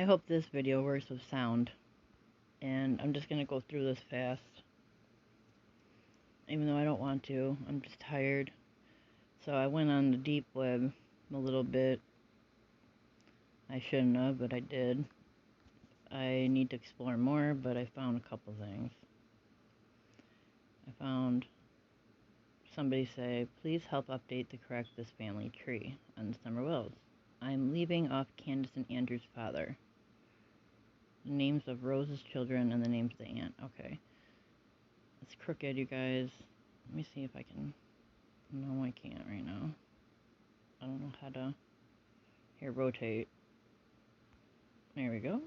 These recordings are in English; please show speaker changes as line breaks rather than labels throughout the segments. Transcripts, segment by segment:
I hope this video works with sound, and I'm just gonna go through this fast, even though I don't want to. I'm just tired. So I went on the deep web a little bit. I shouldn't have, but I did. I need to explore more, but I found a couple things. I found somebody say, please help update the correct this family tree on the summerwells. I'm leaving off Candace and Andrew's father. The names of Rose's children and the names of the aunt. Okay. It's crooked, you guys. Let me see if I can. No, I can't right now. I don't know how to. Here, rotate. There we go.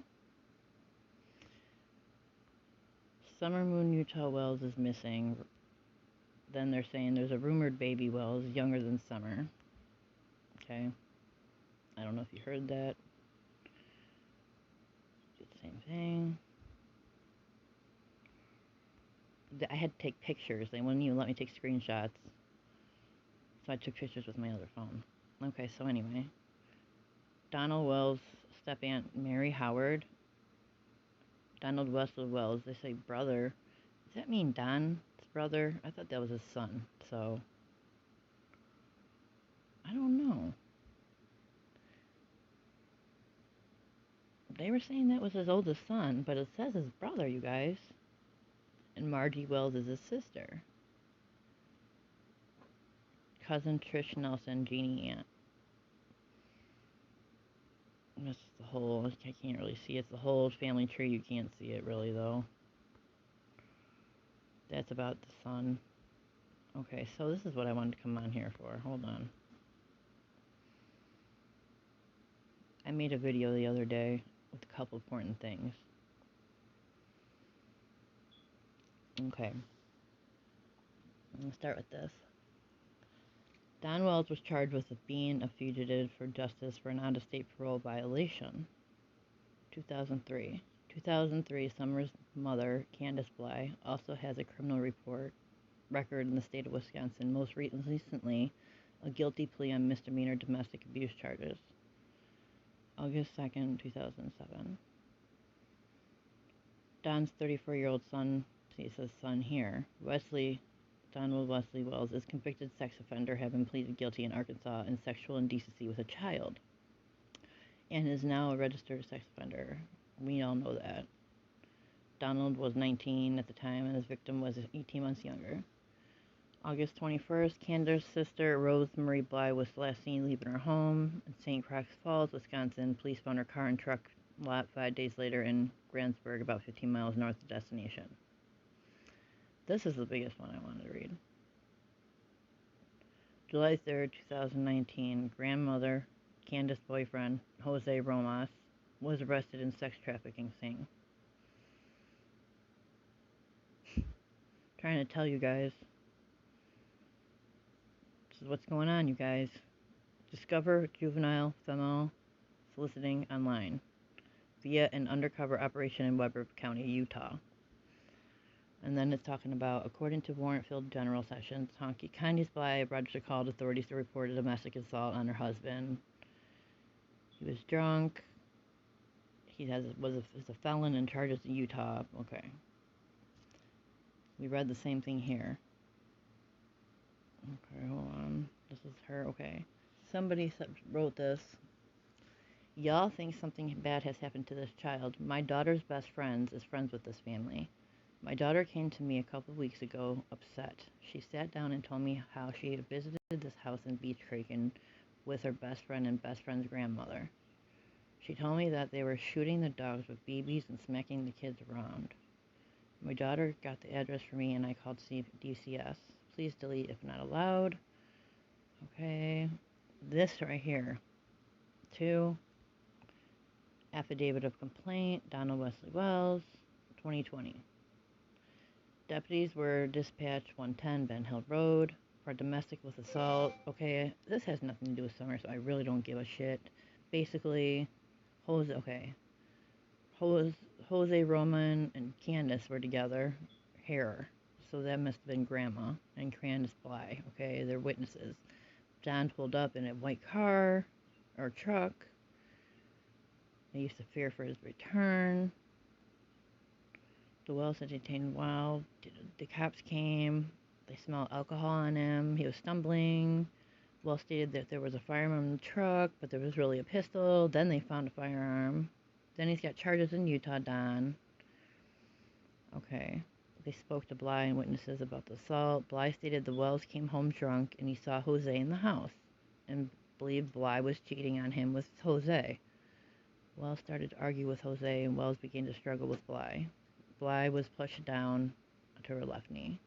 Summer Moon Utah Wells is missing. Then they're saying there's a rumored baby Wells younger than Summer. Okay. I don't know if you heard that. Do the same thing. I had to take pictures. They wouldn't even let me take screenshots. So I took pictures with my other phone. Okay, so anyway. Donald Wells' step-aunt Mary Howard. Donald Wesley Wells. They say brother. Does that mean Don's brother? I thought that was his son. So, I don't know. They were saying that was his oldest son, but it says his brother, you guys. And Margie Wells is his sister. Cousin Trish Nelson, Jeannie aunt. This is the whole, I can't really see it. It's the whole family tree. You can't see it really, though. That's about the son. Okay, so this is what I wanted to come on here for. Hold on. I made a video the other day with a couple important things. Okay. I'm going to start with this. Don Wells was charged with being a fugitive for justice for an out-of-state parole violation. 2003. 2003, Summer's mother, Candace Bly, also has a criminal record in the state of Wisconsin, most recently a guilty plea on misdemeanor domestic abuse charges. August 2nd, 2007. Don's 34-year-old son, he says son here, Donald Wesley Wells, is convicted sex offender, having pleaded guilty in Arkansas in sexual indecency with a child, and is now a registered sex offender. We all know that. Donald was 19 at the time, and his victim was 18 months younger. August 21st, Candace's sister, Rose Marie Bly, was last seen leaving her home in St. Croix Falls, Wisconsin. Police found her car and truck lot 5 days later in Grantsburg, about 15 miles north of destination. This is the biggest one I wanted to read. July 3rd, 2019, grandmother, Candace's boyfriend, Jose Romas, was arrested in sex trafficking sting. Trying to tell you guys. This is what's going on, you guys. Discover juvenile female soliciting online via an undercover operation in Weber County, Utah. And then it's talking about, according to warrant-filled general sessions, Candace Bly registered called authorities to report a domestic assault on her husband. He was drunk. He is a felon in charges in Utah. Okay. We read the same thing here. Okay, hold on. This is her. Okay. Somebody wrote this. Y'all think something bad has happened to this child. My daughter's best friend is friends with this family. My daughter came to me a couple of weeks ago upset. She sat down and told me how she had visited this house in Beach Creek with her best friend and best friend's grandmother. She told me that they were shooting the dogs with BBs and smacking the kids around. My daughter got the address for me and I called DCS. Please delete if not allowed. Okay. This right here. 2. Affidavit of complaint, Donald Wesley Wells, 2020. Deputies were dispatched 110 Ben Hill Road for romantic with assault. Okay, this has nothing to do with Summer, so I really don't give a shit. Basically, Jose Roman and Candace were together, hair. So that must have been Grandma and Candace Bly. Okay, they're witnesses. John pulled up in a white car or truck. They used to fear for his return. The Wells had detained Wild. The cops came. They smelled alcohol on him. He was stumbling. Wells stated that there was a firearm in the truck, but there was really a pistol. Then they found a firearm. Then he's got charges in Utah, Don. Okay. They spoke to Bly and witnesses about the assault. Bly stated the Wells came home drunk and he saw Jose in the house and believed Bly was cheating on him with Jose. Wells started to argue with Jose and Wells began to struggle with Bly. Bly was pushed down to her left knee.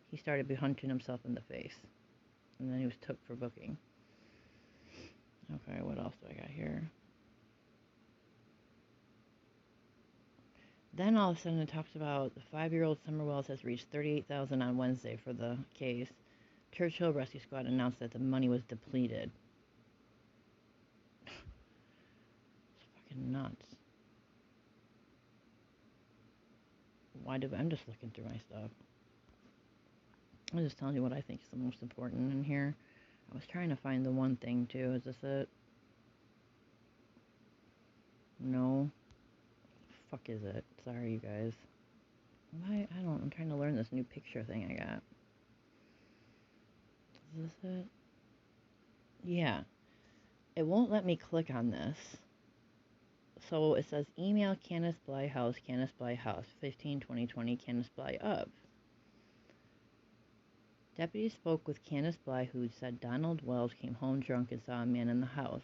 He started hunching himself in the face. And then he was took for booking. Okay, what else do I got here? Then all of a sudden it talks about the 5-year-old Summerwells has reached $38,000 on Wednesday for the case. Churchill Rescue Squad announced that the money was depleted. It's fucking nuts. I'm just looking through my stuff. I'm just telling you what I think is the most important in here. I was trying to find the one thing too. Is this it? No. Fuck is it? Sorry, you guys. I'm trying to learn this new picture thing I got. Is this it? Yeah. It won't let me click on this. So it says email Candace Bly House, 15/2020, Candace Bly up. Deputies spoke with Candace Bly, who said Donald Wells came home drunk and saw a man in the house.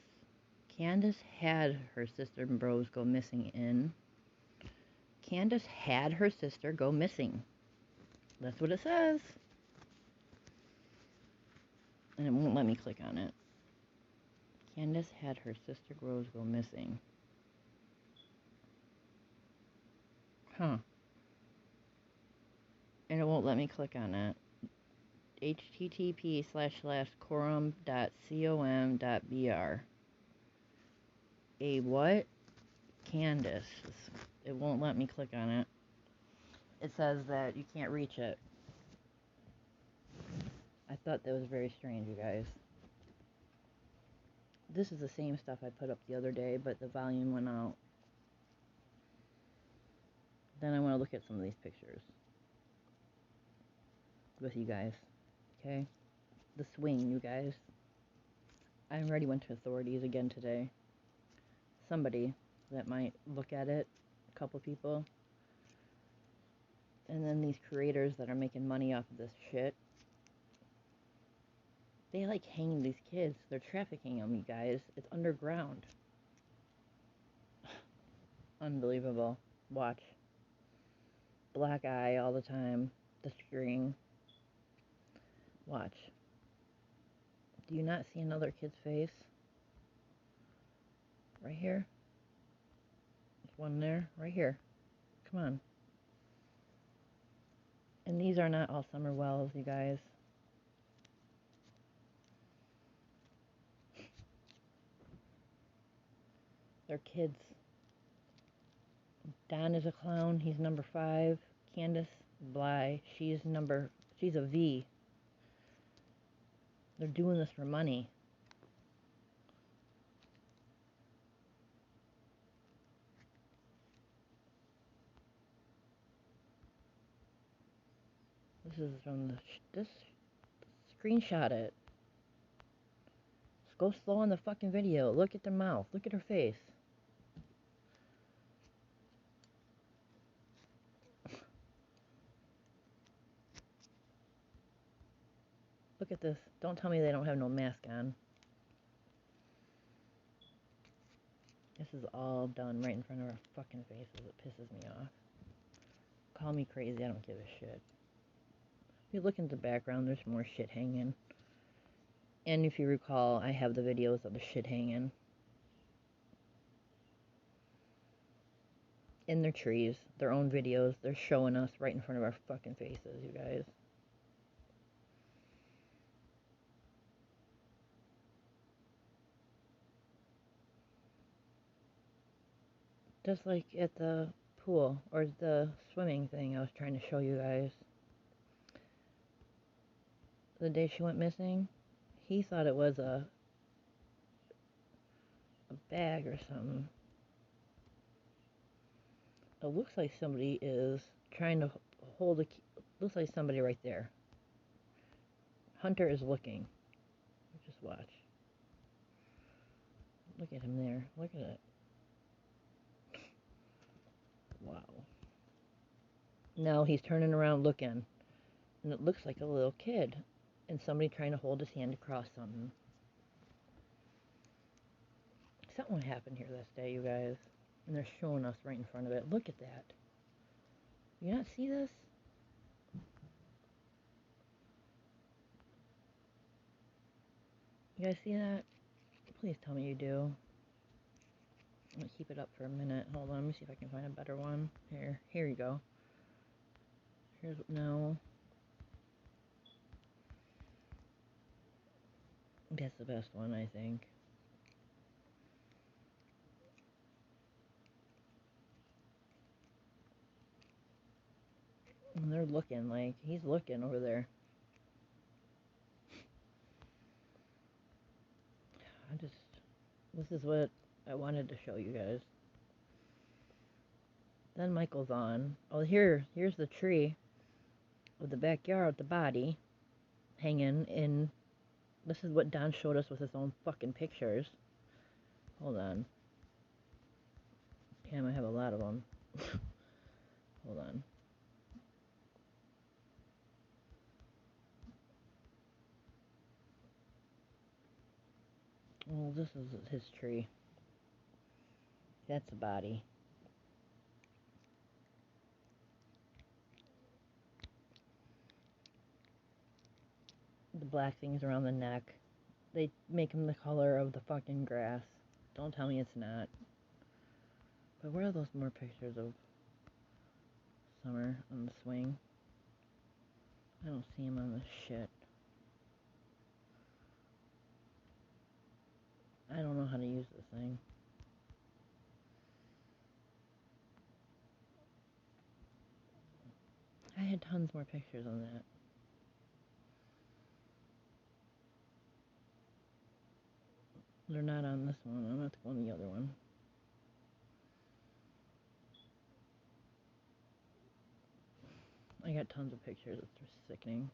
Candace had her sister and bros go missing Candace had her sister go missing. That's what it says. And it won't let me click on it. Candace had her sister Rose go missing. Huh. And it won't let me click on it. http://quorum.com.br. A what? Candace. It won't let me click on it. It says that you can't reach it. I thought that was very strange, you guys. This is the same stuff I put up the other day, but the volume went out. Then I want to look at some of these pictures with you guys. Okay? The swing, you guys. I already went to authorities again today. Somebody that might look at it, a couple people. And then these creators that are making money off of this shit, they like hang these kids. They're trafficking them, you guys. It's underground. Unbelievable. Watch. Black eye all the time. The screen. Watch. Do you not see another kid's face? Right here? There's one there. Right here. Come on. And these are not all Summerwells, you guys. They're kids. Don is a clown. He's number 5. Candace Bly. She's a V. They're doing this for money. This is from this. Screenshot it. Just go slow on the fucking video. Look at their mouth. Look at her face. Look at this. Don't tell me they don't have no mask on. This is all done right in front of our fucking faces. It pisses me off. Call me crazy. I don't give a shit. If you look in the background, there's more shit hanging. And if you recall, I have the videos of the shit hanging. In their trees. Their own videos. They're showing us right in front of our fucking faces, you guys. Just like at the pool, or the swimming thing I was trying to show you guys. The day she went missing, he thought it was a bag or something. It looks like somebody is trying to hold a key. Looks like somebody right there. Hunter is looking. Just watch. Look at him there. Look at it. Wow. Now he's turning around looking. And it looks like a little kid. And somebody trying to hold his hand across something. Something happened here this day, you guys. And they're showing us right in front of it. Look at that. You not see this? You guys see that? Please tell me you do. I'm going to keep it up for a minute. Hold on, let me see if I can find a better one. Here you go. No. That's the best one, I think. And they're looking, like, he's looking over there. This is what I wanted to show you guys. Then Michael's on. Oh, here's the tree of the backyard, the body hanging in. This is what Don showed us with his own fucking pictures. Hold on. Damn, I have a lot of them. Hold on. Oh, this is his tree. That's a body. The black things around the neck. They make him the color of the fucking grass. Don't tell me it's not. But where are those more pictures of Summer on the swing? I don't see him on this shit. I don't know how to use this thing. I had tons more pictures on that. They're not on this one. I'm gonna have to go on the other one. I got tons of pictures. It's just sickening.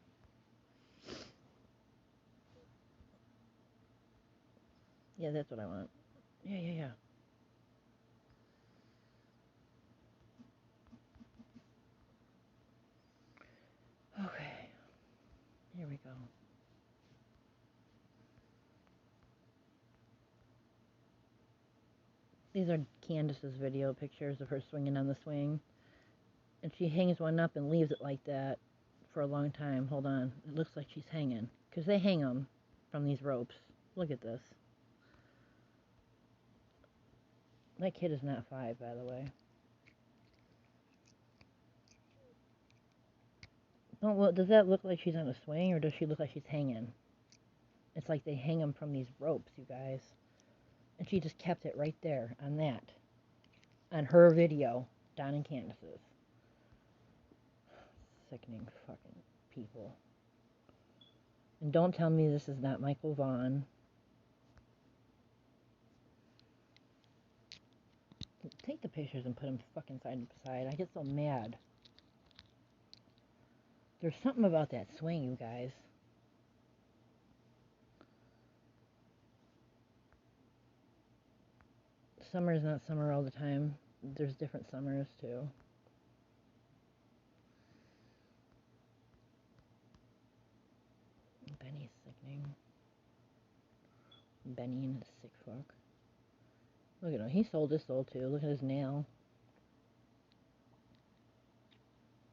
Yeah, that's what I want. Yeah. Okay. Here we go. These are Candace's video pictures of her swinging on the swing. And she hangs one up and leaves it like that for a long time. Hold on. It looks like she's hanging. Because they hang them from these ropes. Look at this. That kid is not 5, by the way. Oh, well, does that look like she's on a swing, or does she look like she's hanging? It's like they hang them from these ropes, you guys. And she just kept it right there on that. On her video, Don and Candace's. Sickening fucking people. And don't tell me this is not Michael Vaughn. Take the pictures and put them fucking side by side. I get so mad. There's something about that swing, you guys. Summer is not summer all the time. There's different summers, too. Benny's sickening. Benny and his sick fuck. Look at him. He sold his soul, too. Look at his nail.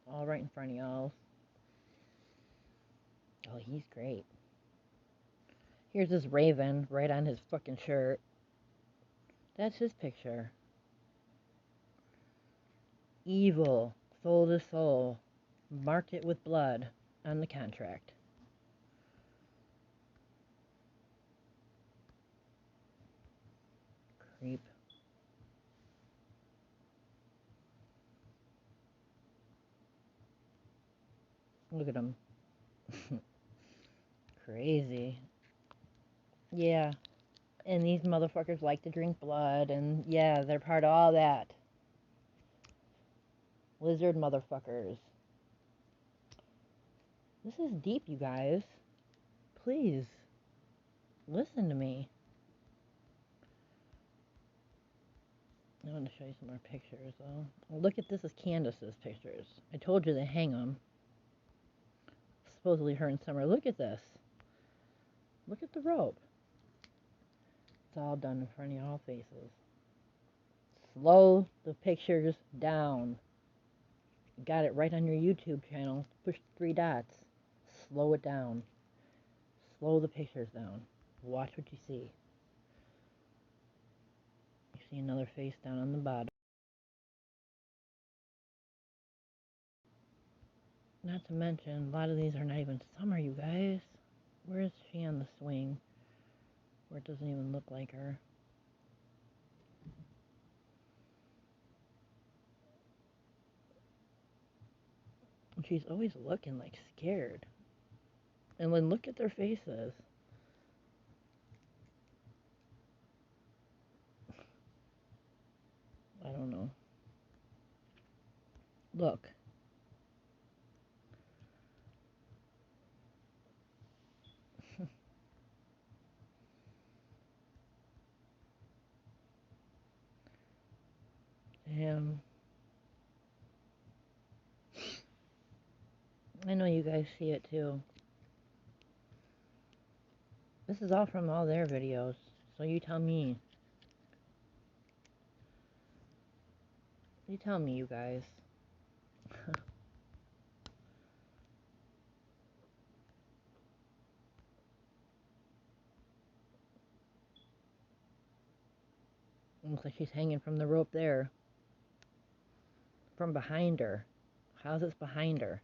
All right in front of y'all. Oh, he's great. Here's this raven right on his fucking shirt. That's his picture. Evil. Sold his soul. Marked it with blood on the contract. Creep. Look at him. Crazy. Yeah. And these motherfuckers like to drink blood, and yeah, they're part of all that. Lizard motherfuckers. This is deep, you guys. Please, listen to me. I want to show you some more pictures, though. Look at this as Candace's pictures. I told you they hang them. Supposedly her and Summer. Look at this. Look at the rope. It's all done in front of y'all faces. Slow the pictures down. Got it right on your YouTube channel. Push 3 dots. Slow it down. Slow the pictures down. Watch what you see. You see another face down on the bottom. Not to mention, a lot of these are not even Summer, you guys. Where is she on the swing? Where it doesn't even look like her. And she's always looking like scared. And then look at their faces. I don't know. Look. Damn. I know you guys see it too. This is all from all their videos. So you tell me. You tell me, you guys. Looks like she's hanging from the rope there. From behind her. How's this behind her?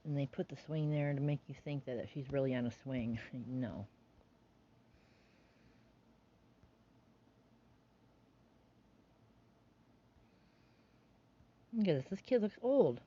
And they put the swing there to make you think that she's really on a swing. No. Look at this. This kid looks old.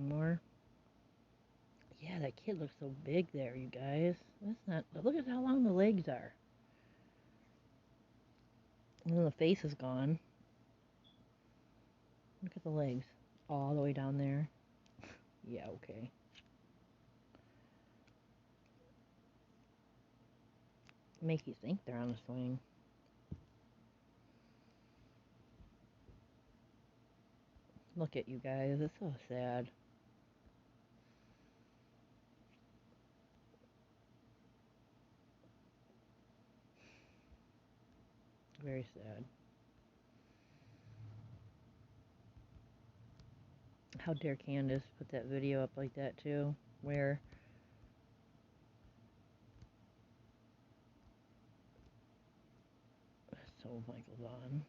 More. Yeah, that kid looks so big there, you guys. That's not. Look at how long the legs are. And then the face is gone. Look at the legs. All the way down there. Yeah, okay. Make you think they're on a swing. Look at you guys. It's so sad. Very sad. How dare Candace put that video up like that too? Where so Michael's on.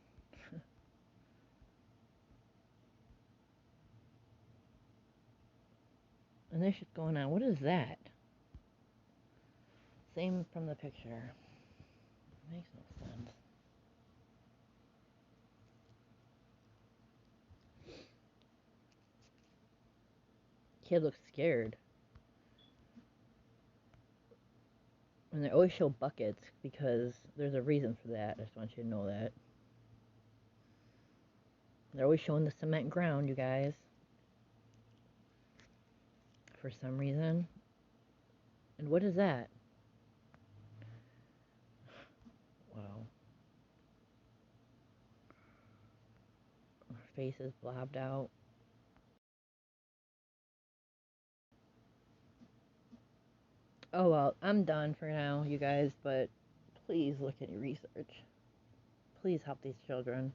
And there's shit going on. What is that? Same from the picture. Makes no sense. Kid looks scared. And they always show buckets because there's a reason for that. I just want you to know that. They're always showing the cement ground, you guys. For some reason. And what is that? Wow. Her face is blobbed out. Oh well, I'm done for now, you guys, but please look at your research. Please help these children.